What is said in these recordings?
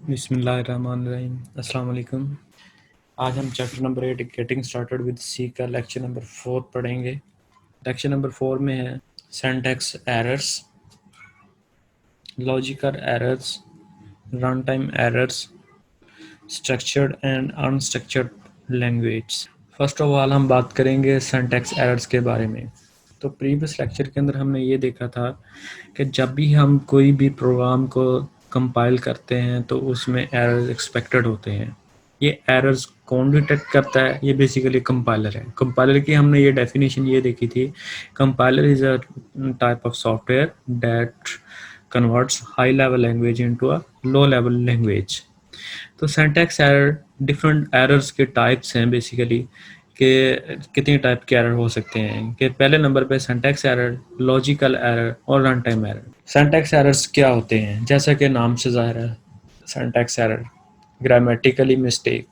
बिस्मिल्लाहिर्रहमानिर्रहीम। अस्सलाम वालेकुम। आज हम chapter number 8 getting started with C का लेक्चर नंबर 4 पढ़ेंगे। लेक्चर नंबर 4 में है syntax errors, logical errors, run time errors, structured and unstructured language. First of all हम बात करेंगे सिंटैक्स एरर्स के बारे में। तो प्रीवियस लेक्चर के अंदर हमने ये देखा था कि जब भी हम कोई भी प्रोग्राम को कंपाइल करते हैं तो उसमें एरर्स एक्सपेक्टेड होते हैं। ये एरर्स कौन डिटेक्ट करता है? ये बेसिकली कंपाइलर है। कंपाइलर की हमने ये डेफिनेशन ये देखी थी, compiler is a type of software that converts high level language into a low level language. तो सिंटैक्स एरर, डिफरेंट एरर्स के टाइप्स हैं बेसिकली, कि कितने टाइप के एरर हो सकते हैं। कि पहले नंबर पे सिंटैक्स एरर, लॉजिकल एरर और run time error. Syntax errors क्या होते हैं? जैसा कि नाम से ज़ाहिर है, सिंटैक्स एरर ग्रामेटिकली मिस्टेक,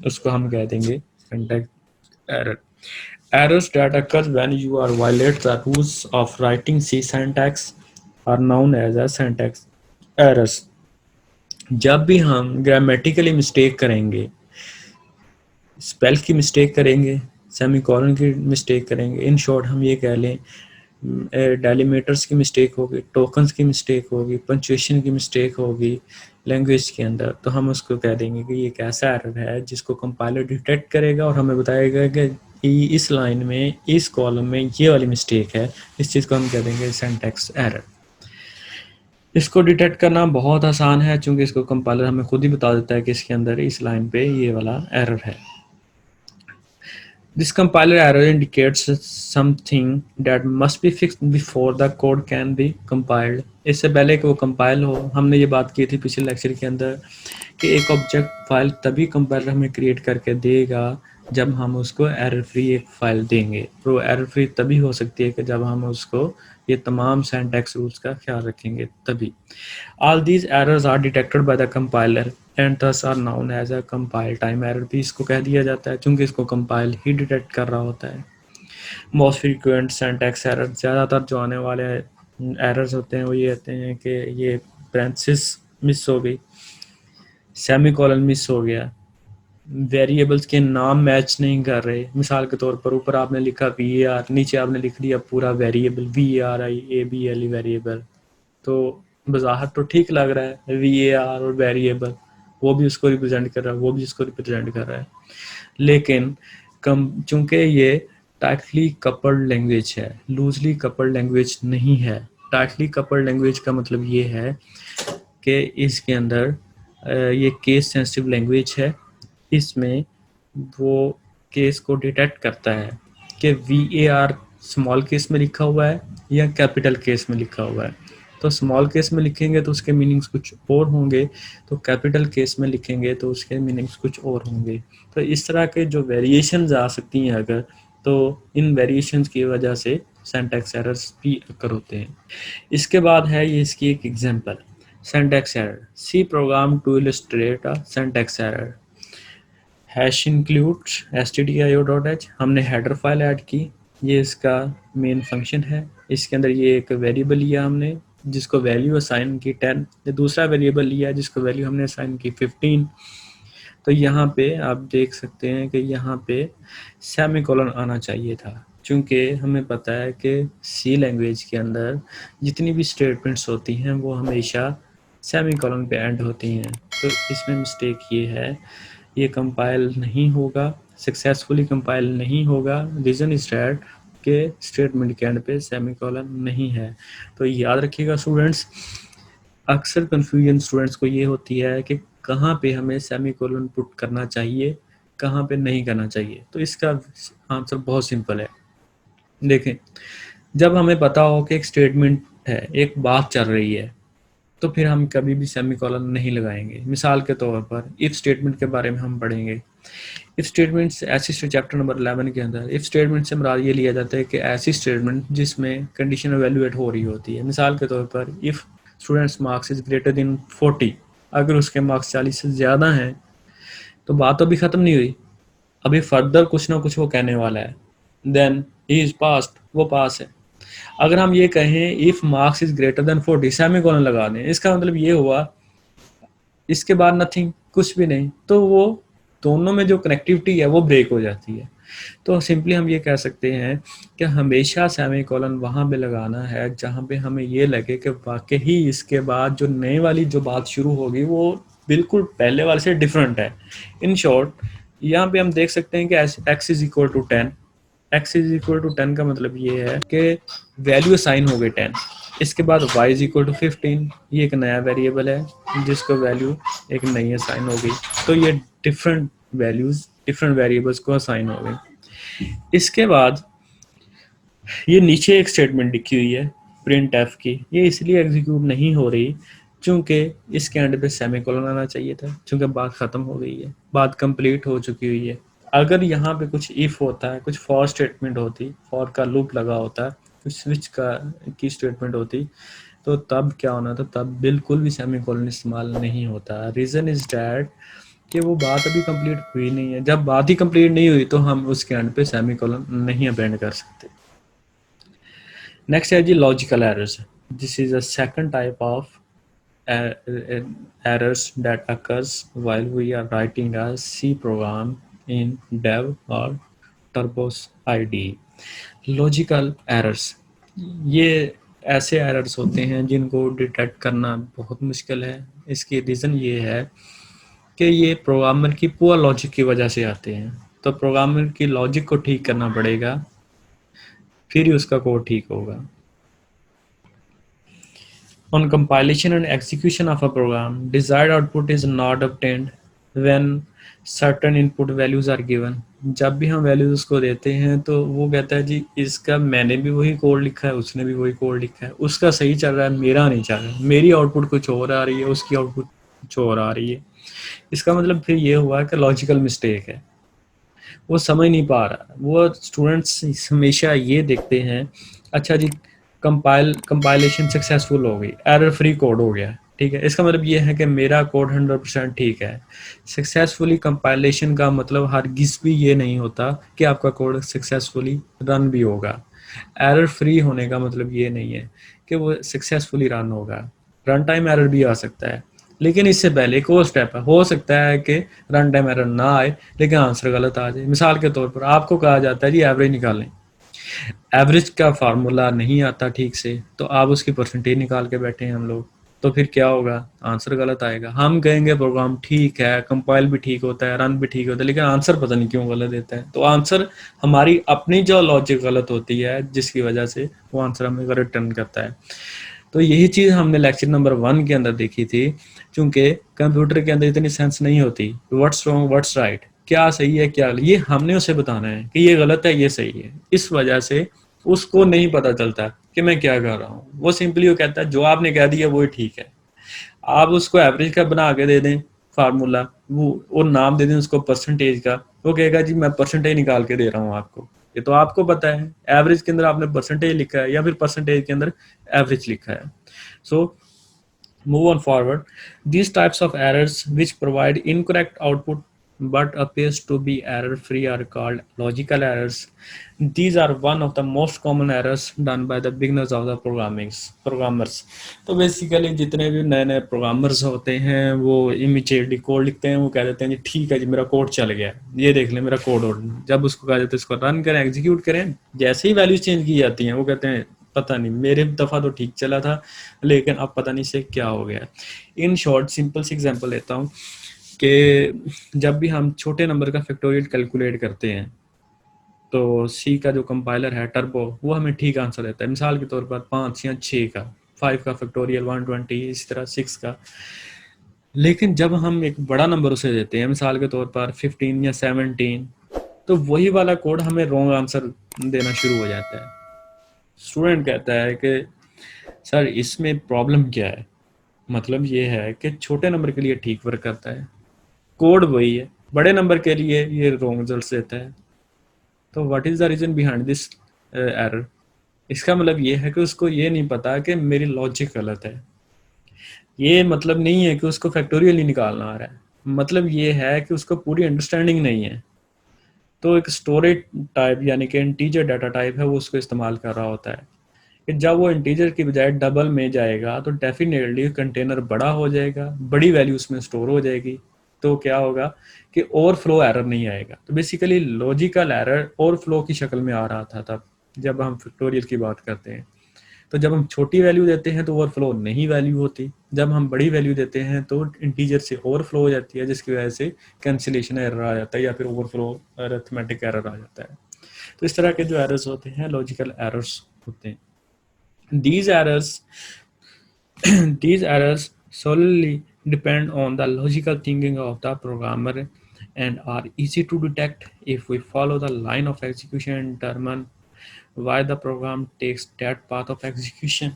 उसको हम कह देंगे syntax error. Errors that occur when you are violate the rules of writing C syntax are known as a syntax errors। जब भी हम ग्रामेटिकली मिस्टेक करेंगे, स्पेल की मिस्टेक करेंगे, सेमीकोलन की मिस्टेक करेंगे, इन शॉर्ट हम ये कह लें डेलीमीटर्स की मिस्टेक होगी, टोकन्स की मिस्टेक होगी, पंक्चुएशन की मिस्टेक होगी लैंग्वेज के अंदर, तो हम उसको कह देंगे कि ये एक ऐसा एरर है जिसको कंपाइलर डिटेक्ट करेगा और हमें बताएगा कि इस लाइन में, इस कॉलम में ये वाली मिस्टेक है। इस चीज़ को हम कह देंगे सिंटैक्स एरर। इसको डिटेक्ट करना बहुत आसान है, चूंकि इसको कंपाइलर हमें खुद ही बता देता है कि इसके अंदर इस लाइन पे ये वाला एरर है। This compiler error indicates something that must be fixed before the code can be compiled। इससे पहले कि वो कंपाइल हो, हमने ये बात की थी पिछले लेक्चर के अंदर कि एक ऑब्जेक्ट फाइल तभी कंपाइलर हमें क्रिएट करके देगा जब हम उसको एरर फ्री एक फाइल देंगे। तो एरर फ्री तभी हो सकती है कि जब हम उसको ये तमाम सिंटैक्स रूल्स का ख्याल रखेंगे तभी। All these errors are detected by the compiler and thus are known as a compile time error। भी इसको कह दिया जाता है चूंकि इसको कंपाइल ही डिटेक्ट कर रहा होता है। मोस्ट फ्रीक्वेंट सिंटैक्स एरर, ज़्यादातर जो आने वाले एरर्स होते हैं वो ये होते हैं कि ये पैरेंथेसिस मिस हो गई, सेमीकोलन मिस हो गया, वेरिएबल्स के नाम मैच नहीं कर रहे। मिसाल के तौर पर ऊपर आपने लिखा VAR, नीचे आपने लिख दिया पूरा वेरिएबल VARIABLE वेरिएबल, तो बज़ाहत तो ठीक लग रहा है VAR और वेरिएबल, वो भी उसको रिप्रेजेंट कर रहा है, वो भी उसको रिप्रेजेंट कर रहा है, लेकिन चूंकि ये टाइटली कपल्ड लैंग्वेज है, लूजली कपल्ड लैंग्वेज नहीं है। टाइटली कपल्ड लैंग्वेज का मतलब ये है कि इसके अंदर ये केस सेंसिटिव लैंग्वेज है। इसमें वो केस को डिटेक्ट करता है कि VAR स्मॉल केस में लिखा हुआ है या कैपिटल केस में लिखा हुआ है। तो स्मॉल केस में लिखेंगे तो उसके मीनिंग्स कुछ और होंगे, तो कैपिटल केस में लिखेंगे तो उसके मीनिंग्स कुछ और होंगे। तो इस तरह के जो वेरिएशंस आ सकती हैं अगर, तो इन वेरिएशंस की वजह से सिंटैक्स एरर्स भी अकर होते हैं। इसके बाद है ये इसकी एक example, syntax error. C program to illustrate a syntax error. Hash includes stdio.h, हमने हेडर फाइल ऐड की, ये इसका मेन फंक्शन है। इसके अंदर ये एक वेरिएबल लिया हमने जिसको वैल्यू असाइन की 10, ये दूसरा वेरिएबल लिया जिसको वैल्यू हमने असाइन की 15। तो यहाँ पे आप देख सकते हैं कि यहाँ पे सेमीकोलन आना चाहिए था, क्योंकि हमें पता है कि सी लैंग्वेज के अंदर जितनी भी स्टेटमेंट्स होती हैं वो हमेशा सेमीकोलन पे एंड होती हैं। तो इसमें मिस्टेक ये है, ये कंपाइल नहीं होगा, सक्सेसफुली कंपाइल नहीं होगा। रीज़न इज दैट के स्टेटमेंट के एंड पे सेमीकोलन नहीं है। तो याद रखिएगा स्टूडेंट्स, अक्सर कन्फ्यूजन स्टूडेंट्स को ये होती है कि कहाँ पे हमें सेमीकोलन पुट करना चाहिए, कहाँ पे नहीं करना चाहिए। तो इसका आंसर बहुत सिंपल है। देखें, जब हमें पता हो कि एक स्टेटमेंट है, एक बात चल रही है, तो फिर हम कभी भी सेमीकोलन नहीं लगाएंगे। मिसाल के तौर पर इफ़ स्टेटमेंट के बारे में हम पढ़ेंगे। इफ़ स्टेटमेंट्स ऐसी, चैप्टर नंबर 11 के अंदर इफ़ स्टेटमेंट से मुराद ये लिया जाता है कि ऐसी स्टेटमेंट जिसमें कंडीशन एवेल्युएट हो रही होती है। मिसाल के तौर पर if students marks is greater than 40, अगर उसके मार्क्स 40 से ज़्यादा हैं तो बात तो अभी ख़त्म नहीं हुई, अभी फर्दर कुछ ना कुछ वो कहने वाला है। देन ही इज़ पास्ड, वो पास है। अगर हम ये कहें if marks is greater than 40 semicolon लगा दें, इसका मतलब ये हुआ इसके बाद नथिंग, कुछ भी नहीं, तो वो दोनों में जो कनेक्टिविटी है वो ब्रेक हो जाती है। तो सिंपली हम ये कह सकते हैं कि हमेशा सेमीकोलन वहाँ पे लगाना है जहाँ पे हमें ये लगे कि वाकई ही इसके बाद जो नए वाली जो बात शुरू होगी वो बिल्कुल पहले वाले से डिफरेंट है। इन शॉर्ट यहाँ पे हम देख सकते हैं कि x is equal to 10, x is equal to 10 का मतलब ये है कि वैल्यू असाइन हो गई 10। इसके बाद y इज इक्वल टू 15, ये एक नया वेरिएबल है जिसको वैल्यू एक नई असाइन हो गई। तो ये डिफरेंट वैल्यूज डिफरेंट वेरिएबल्स को असाइन हो गई। इसके बाद ये नीचे एक स्टेटमेंट लिखी हुई है प्रिंट एफ की, ये इसलिए एग्जीक्यूट नहीं हो रही क्योंकि इसके एंड पे सेमीकोलन आना चाहिए था, क्योंकि बात खत्म हो गई है, बात कंप्लीट हो चुकी हुई है। अगर यहाँ पे कुछ इफ होता है, कुछ फॉर स्टेटमेंट होती, फॉर का लूप लगा होता है, कुछ स्विच का की स्टेटमेंट होती, तो तब क्या होना था, तब बिल्कुल भी सेमीकोलन इस्तेमाल नहीं होता। रीजन इज डैट कि वो बात अभी कंप्लीट हुई नहीं है। जब बात ही कंप्लीट नहीं हुई तो हम उसके एंड पे सेमीकोलन नहीं अपेंड कर सकते। नेक्स्ट है जी logical errors. This is a second type of errors that occurs while we are writing a C program in dev or turbos IDE. Logical errors, ये ऐसे एरर्स होते हैं जिनको डिटेक्ट करना बहुत मुश्किल है। इसकी रीज़न ये है कि ये प्रोग्रामर की पुअर लॉजिक की वजह से आते हैं। तो प्रोग्रामर की लॉजिक को ठीक करना पड़ेगा, फिर ही उसका कोड ठीक होगा। On compilation and execution of a program, desired output is not obtained when certain input values are given. जब भी हम वैल्यूज उसको देते हैं तो वो कहता है जी इसका मैंने भी वही कोड लिखा है, उसने भी वही कोड लिखा है, उसका सही चल रहा है, मेरा नहीं चल रहा है, मेरी आउटपुट कुछ और आ रही है, उसकी आउटपुट कुछ और आ रही है। इसका मतलब फिर ये हुआ कि लॉजिकल मिस्टेक है, वो समझ नहीं पा रहा। वो स्टूडेंट्स हमेशा ये देखते हैं, अच्छा जी कंपाइलेशन सक्सेसफुल हो गई, एरर फ्री कोड हो गया, ठीक है, इसका मतलब ये है कि मेरा कोड 100% ठीक है। सक्सेसफुली कंपाइलेशन का मतलब हरगिज़ भी ये नहीं होता कि आपका कोड सक्सेसफुली रन भी होगा। एरर फ्री होने का मतलब ये नहीं है कि वो सक्सेसफुली रन होगा। रन टाइम एरर भी आ सकता है, लेकिन इससे पहले एक और स्टेप है, हो सकता है कि रन टाइम एरर ना आए लेकिन आंसर गलत आ जाए। मिसाल के तौर पर आपको कहा जाता है जी एवरेज निकालें, एवरेज का फार्मूला नहीं आता ठीक से, तो आप उसकी परसेंटेज निकाल के बैठे हैं हम लोग, तो फिर क्या होगा, आंसर गलत आएगा। हम कहेंगे प्रोग्राम ठीक है, कंपाइल भी ठीक होता है, रन भी ठीक होता है, लेकिन आंसर पता नहीं क्यों गलत देता है। तो आंसर हमारी अपनी जो लॉजिक गलत होती है जिसकी वजह से वो आंसर हमें रिटर्न करता है। तो यही चीज़ हमने लेक्चर नंबर 1 के अंदर देखी थी, क्योंकि कंप्यूटर के अंदर इतनी सेंस नहीं होती व्हाट्स रॉन्ग व्हाट्स राइट, क्या सही है क्या, ये हमने उसे बताना है कि ये गलत है ये सही है। इस वजह से उसको नहीं पता चलता कि मैं क्या कर रहा हूँ, वो सिंपली वो कहता है जो आपने कह दिया वो ठीक है। आप उसको एवरेज का बना के दे दें फार्मूला, वो और नाम दे दें उसको परसेंटेज का, वो कहेगा जी मैं परसेंटेज निकाल के दे रहा हूँ आपको। ये तो आपको पता है, एवरेज के अंदर आपने परसेंटेज लिखा है या फिर परसेंटेज के अंदर एवरेज लिखा है। सो move on forward. These types of errors which provide incorrect output but appears to be error free are called logical errors. These are one of the most common errors done by the beginners of the programmers. तो basically जितने भी नए नए programmers होते हैं वो immediately code लिखते हैं, वो कह देते हैं जी ठीक है जी मेरा कोड चल गया, ये देख लें मेरा कोड। और जब उसको कहा जाता है इसको रन करें एग्जीक्यूट करें, जैसे ही वैल्यूज चेंज की जाती हैं वो कहते हैं पता नहीं मेरे दफ़ा तो ठीक चला था लेकिन अब पता नहीं से क्या हो गया। In short simple C example लेता हूँ कि जब भी हम छोटे नंबर का फैक्टोरियल कैलकुलेट करते हैं तो सी का जो कंपाइलर है टर्बो वो हमें ठीक आंसर देता है। मिसाल के तौर पर 5 या 6 का, 5 का फैक्टोरियल 120, इसी तरह 6 का। लेकिन जब हम एक बड़ा नंबर उसे देते हैं मिसाल के तौर पर 15 या 17, तो वही वाला कोड हमें रॉन्ग आंसर देना शुरू हो जाता है। स्टूडेंट कहता है कि सर इसमें प्रॉब्लम क्या है, मतलब ये है कि छोटे नंबर के लिए ठीक वर्क करता है, कोड वही है, बड़े नंबर के लिए ये रॉन्ग रिजल्ट देता है। तो what is the reason behind this error? इसका मतलब ये है कि उसको ये नहीं पता कि मेरी लॉजिक गलत है। ये मतलब नहीं है कि उसको फैक्टोरियल नहीं निकालना आ रहा है, मतलब ये है कि उसको पूरी अंडरस्टैंडिंग नहीं है। तो एक स्टोरेज टाइप यानी कि इंटीजर डाटा टाइप है वो उसको इस्तेमाल कर रहा होता है। कि जब वो इंटीजर की बजाय डबल में जाएगा तो डेफिनेटली कंटेनर बड़ा हो जाएगा, बड़ी वैल्यू उसमें स्टोर हो जाएगी, तो क्या होगा कि ओवरफ्लो एरर नहीं आएगा। तो बेसिकली लॉजिकल एरर ओवरफ्लो की शक्ल में आ रहा था तब जब हम फैक्टोरियल की बात करते हैं। तो जब हम छोटी वैल्यू देते हैं तो ओवरफ्लो नहीं वैल्यू होती, जब हम बड़ी वैल्यू देते हैं तो इंटीजर से ओवरफ्लो हो जाती है, जिसकी वजह से कैंसिलेशन एरर आ जाता है या फिर ओवरफ्लो अरिथमेटिक एरर आ जाता है। तो इस तरह के जो एरर्स होते हैं लॉजिकल एरर्स होते हैं। These errors, these errors solely depend on the logical thinking of the programmer and are easy to detect if we follow the line of execution and determine why the program takes that path of execution.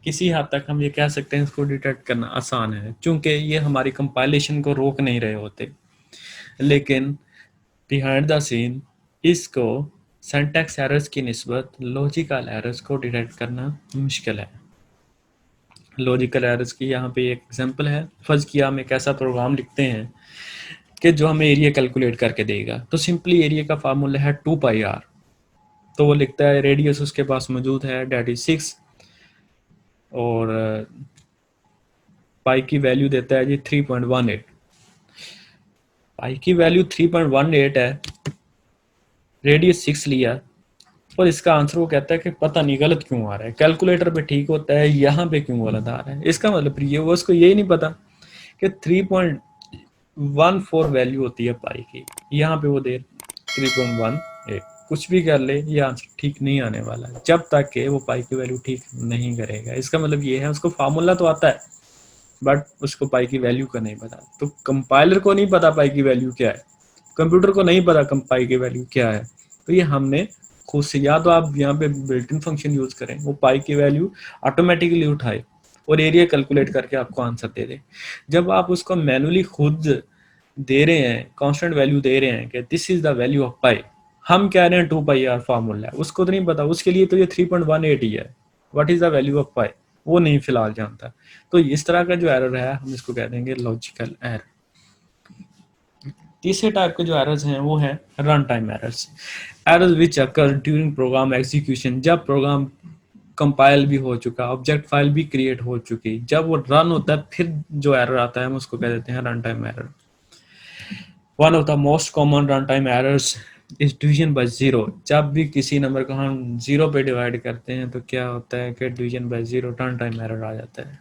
किसी हद तक हम ये कह सकते हैं इसको detect करना आसान है, क्योंकि ये हमारी कंपाइलेशन को रोक नहीं रहे होते, लेकिन बिहाइंड द सीन इसको सिंटैक्स एरर्स की निस्बत लॉजिकल एरर्स को डिटेक्ट करना मुश्किल है। लॉजिकल एरर्स की यहाँ पे एक एग्जांपल है। फर्ज किया हम एक ऐसा प्रोग्राम लिखते हैं कि जो हमें एरिया कैलकुलेट करके देगा। तो सिंपली एरिया का फार्मूला है 2πr। तो वो लिखता है रेडियस उसके पास मौजूद है डेट इज 6 और पाई की वैल्यू देता है जी 3.18। पाई की वैल्यू 3.18 है, रेडियस 6 लिया और इसका आंसर वो कहता है कि पता नहीं गलत क्यों आ रहा है, कैलकुलेटर पे ठीक होता है यहाँ पे क्यों गलत आ रहा है। इसका मतलब ये वो उसको यही नहीं पता कि 3.14 वैल्यू होती है पाई की, यहाँ पे वो दे 3.18। कुछ भी कर ले ये आंसर ठीक नहीं आने वाला है जब तक कि वो पाई की वैल्यू ठीक नहीं करेगा। इसका मतलब ये है उसको फार्मूला तो आता है बट उसको पाई की वैल्यू का नहीं पता। तो कंपाइलर को नहीं पता पाई की वैल्यू क्या है, कंप्यूटर को नहीं पता पाई की वैल्यू क्या है। तो ये हमने खुद से, या तो आप यहाँ पे बिल्ट इन फंक्शन यूज करें, वो पाई की वैल्यू ऑटोमेटिकली उठाए और एरिया कैलकुलेट करके आपको आंसर दे दे। जब आप उसको मैनुअली खुद दे रहे हैं, कांस्टेंट वैल्यू दे रहे हैं कि this is the value of pi, हम कह रहे हैं 2πr फार्मूला है, उसको तो नहीं पता, उसके लिए तो ये 3.18 ही है। What is the value of pi वो नहीं फिलहाल जानता। तो इस तरह का जो एरर है हम इसको कह देंगे लॉजिकल एरर। तीसरे टाइप के जो एरर्स हैं वो है रन टाइम एरर्स। एरर्स विच अकर ड्यूरिंग प्रोग्राम एग्जीक्यूशन, जब प्रोग्राम कंपाइल भी हो चुका, ऑब्जेक्ट फाइल भी क्रिएट हो चुकी, जब वो रन होता है फिर जो एरर आता है हम उसको कह देते हैं run time error. One of the most common run time errors is division by zero. जब भी किसी नंबर को हम जीरो पे डिवाइड करते हैं तो क्या होता है कि division by zero run time error आ जाता है।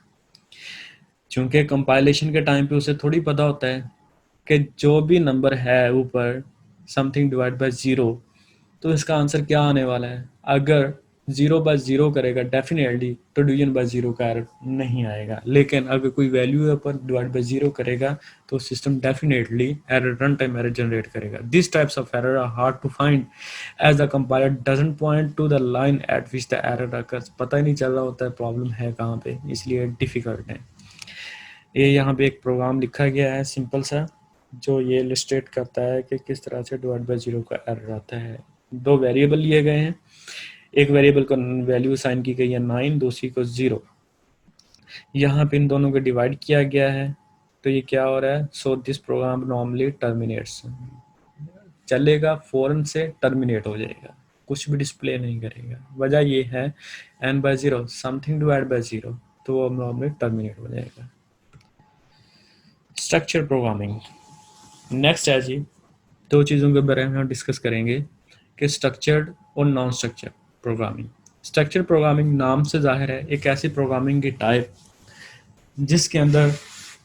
चूंकि कंपाइलेशन के टाइम पे उसे थोड़ी पता होता है कि जो भी नंबर है ऊपर समथिंग डिवाइड बाय जीरो, तो इसका आंसर क्या आने वाला है। अगर 0/0 करेगा डेफिनेटली तो डिवीजन बाय जीरो का एरर नहीं आएगा, लेकिन अगर कोई वैल्यू है पर डिवाइड बाय जीरो करेगा तो system definitely error run time error generate करेगा। This types of error are hard to find as the compiler doesn't point to the line at which the error occurs. पता ही नहीं चल रहा होता है प्रॉब्लम है कहाँ पे, इसलिए डिफिकल्ट है। ये यहाँ पे एक प्रोग्राम लिखा गया है सिंपल सा, जो ये इलस्ट्रेट करता है कि किस तरह से डिवाइड बाय जीरो का एरर आता है। दो वेरिएबल लिए गए हैं, एक वेरिएबल को वैल्यू साइन की गई है 9, दूसरी को 0। यहाँ पे इन दोनों को डिवाइड किया गया है तो ये क्या हो रहा है, so this program normally terminates, चलेगा फौरन से टर्मिनेट हो जाएगा, कुछ भी डिस्प्ले नहीं करेगा। वजह ये है n/0 समथिंग डिवाइड बाय 0, तो वो नॉर्मली टर्मिनेट हो जाएगा। स्ट्रक्चर प्रोग्रामिंग नेक्स्ट है जी। दो चीज़ों के बारे में हम डिस्कस करेंगे कि स्ट्रक्चर्ड और non structured programming. Structure programming नाम से जाहिर है एक ऐसी प्रोग्रामिंग की टाइप जिसके अंदर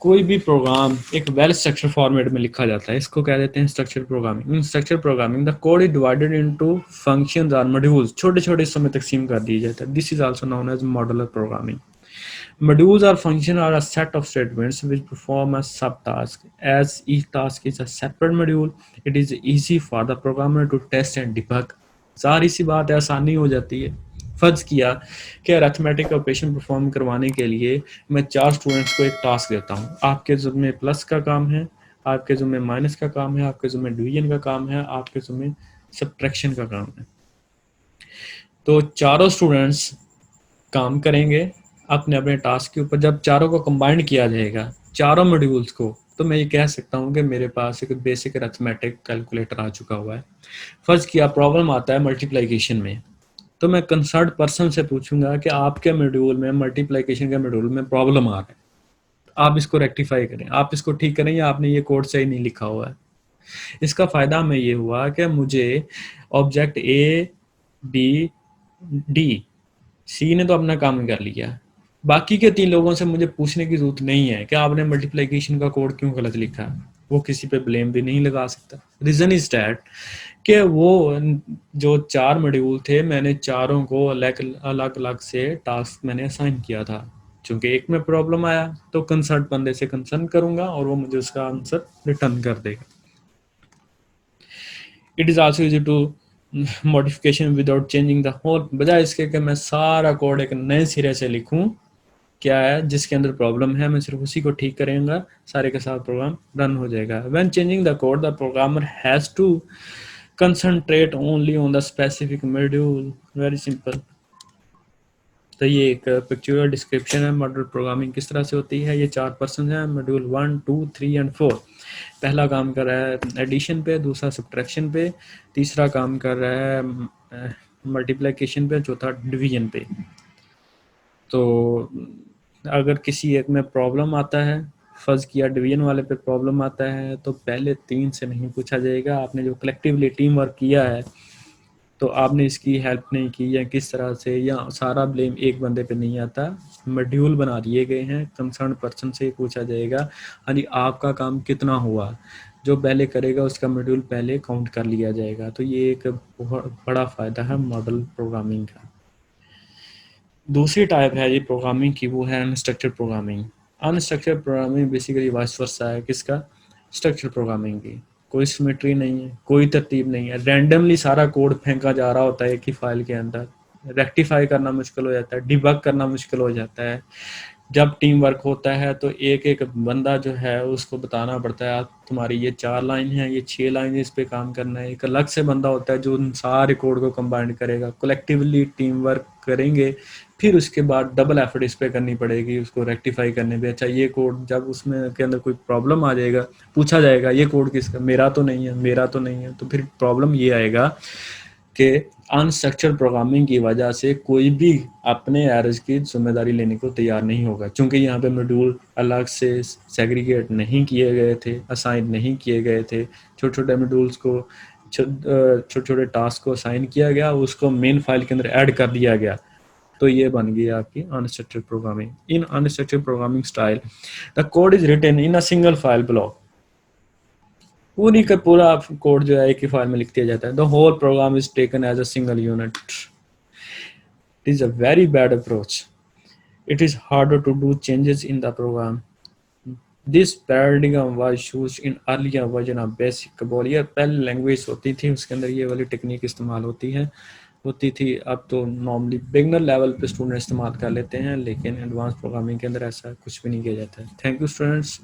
कोई भी प्रोग्राम एक वेल स्ट्रक्चर फॉर्मेट में लिखा जाता है, इसको कह देते हैं structure programming. In structure programming the code is divided into functions और मॉड्यूल्स, छोटे छोटे हिस्सों में तकसीम कर दिया जाता है। This is also known as modular programming. Modules or function are a set of statements which perform a subtask. As each task is a separate module, it is easy for the programmer to test and debug. सारी सी बात है, आसानी हो जाती है। फर्ज किया कि अरिथमेटिक ऑपरेशन परफॉर्म करवाने के लिए मैं 4 स्टूडेंट्स को एक टास्क देता हूँ। आपके ज़िम्मे प्लस का काम है, आपके ज़िम्मे माइनस का काम है, आपके ज़िम्मे डिवीजन का काम है, आपके ज़िम्मे सब्ट्रैक्शन का काम है। तो चारों स्टूडेंट्स काम करेंगे अपने अपने टास्क के ऊपर। जब चारों को कंबाइंड किया जाएगा, चारों मॉड्यूल्स को, तो मैं ये कह सकता हूँ कि मेरे पास एक बेसिक अरिथमेटिक कैलकुलेटर आ चुका हुआ है। फर्ज किया प्रॉब्लम आता है मल्टीप्लिकेशन में, तो मैं कंसर्न पर्सन से पूछूंगा कि आपके मॉड्यूल में, मल्टीप्लिकेशन के मॉड्यूल में प्रॉब्लम आ रहा है, आप इसको रेक्टिफाई करें, आप इसको ठीक करें, या आपने ये कोड सही नहीं लिखा हुआ है। इसका फायदा हमें ये हुआ कि मुझे ऑब्जेक्ट ए, बी, डी, सी ने तो अपना काम कर लिया, बाकी के 3 लोगों से मुझे पूछने की जरूरत नहीं है कि आपने मल्टीप्लिकेशन का कोड क्यों गलत लिखा है। वो किसी पे ब्लेम भी नहीं लगा सकता। रीजन इज दैट कि वो जो 4 मॉड्यूल थे, मैंने चारों को अलग अलग अलग से टास्क मैंने असाइन किया था। चूंकि एक में प्रॉब्लम आया तो कंसर्न बंदे से कंसर्न करूंगा और वो मुझे उसका आंसर रिटर्न कर देगा। It is also easy to modification without changing the whole, बजाय इसके कि मैं सारा कोड एक नए सिरे से लिखूं, क्या है जिसके अंदर प्रॉब्लम है मैं सिर्फ उसी को ठीक करेंगे, सारे के साथ प्रोग्राम रन हो जाएगा। When changing the code the programmer has to concentrate only on the specific module. Very simple. तो ये एक पिक्चुअल डिस्क्रिप्शन है मॉड्यूल प्रोग्रामिंग किस तरह से होती है। ये 4 पर्सन हैं, मॉड्यूल 1, 2, 3 एंड 4। पहला काम कर रहा है एडिशन पे, दूसरा सब्ट्रैक्शन पे, तीसरा काम कर रहा है मल्टीप्लिकेशन पे, चौथा डिवीजन पे। तो अगर किसी एक में प्रॉब्लम आता है, फर्ज किया डिवीजन वाले पे प्रॉब्लम आता है, तो पहले 3 से नहीं पूछा जाएगा आपने जो कलेक्टिवली टीम वर्क किया है तो आपने इसकी हेल्प नहीं की या किस तरह से, या सारा ब्लेम एक बंदे पे नहीं आता। मॉड्यूल बना दिए गए हैं, कंसर्न पर्सन से पूछा जाएगा हाँ जी आपका काम कितना हुआ, जो पहले करेगा उसका मॉड्यूल पहले काउंट कर लिया जाएगा। तो ये एक बहुत बड़ा फ़ायदा है मॉडल प्रोग्रामिंग का। दूसरी टाइप है जी प्रोग्रामिंग की, वो है unstructured programming. Unstructured programming basically vice versa है किसका, स्ट्रक्चर प्रोग्रामिंग की। कोई सिमेट्री नहीं है, कोई तरतीब नहीं है, रैंडमली सारा कोड फेंका जा रहा होता है एक ही फाइल के अंदर। रेक्टिफाई करना मुश्किल हो जाता है, डिबग करना मुश्किल हो जाता है। जब टीम वर्क होता है तो एक एक बंदा जो है उसको बताना पड़ता है आप तुम्हारी ये 4 लाइन है, ये 6 लाइन है, इस पे काम करना है। एक अलग से बंदा होता है जो उन सारे कोड को कंबाइन करेगा, कलेक्टिवली टीम वर्क करेंगे। फिर उसके बाद डबल एफर्ट इस पे करनी पड़ेगी उसको रेक्टिफाई करने पे। अच्छा ये कोड जब उसमें के अंदर कोई प्रॉब्लम आ जाएगा, पूछा जाएगा ये कोड किसका, मेरा तो नहीं है, मेरा तो नहीं है। तो फिर प्रॉब्लम ये आएगा कि अनस्ट्रक्चर्ड प्रोग्रामिंग की वजह से कोई भी अपने एरर्स की जिम्मेदारी लेने को तैयार नहीं होगा, क्योंकि यहाँ पे मॉड्यूल अलग से सेग्रीगेट नहीं किए गए थे, असाइन नहीं किए गए थे। छोटे छोटे मॉड्यूल्स को, छोटे छोटे टास्क को असाइन किया गया, उसको मेन फाइल के अंदर ऐड कर दिया गया। तो ये बन गई आपकी unstructured programming. In unstructured programming style the code is written in a single file block. पूरी का पूरा कोड जो है एक ही फाइल में लिख दिया जाता है। The whole program is taken as a single unit. It is a very bad approach. It is harder to do changes in the program. This paradigm was used in earlier version of BASIC COBOL। ये पहले language होती थी उसके अंदर ये वाली technique इस्तेमाल होती थी। अब तो नॉर्मली बिगनर लेवल पे स्टूडेंट इस्तेमाल कर लेते हैं, लेकिन एडवांस प्रोग्रामिंग के अंदर ऐसा कुछ भी नहीं किया जाता है। Thank you students.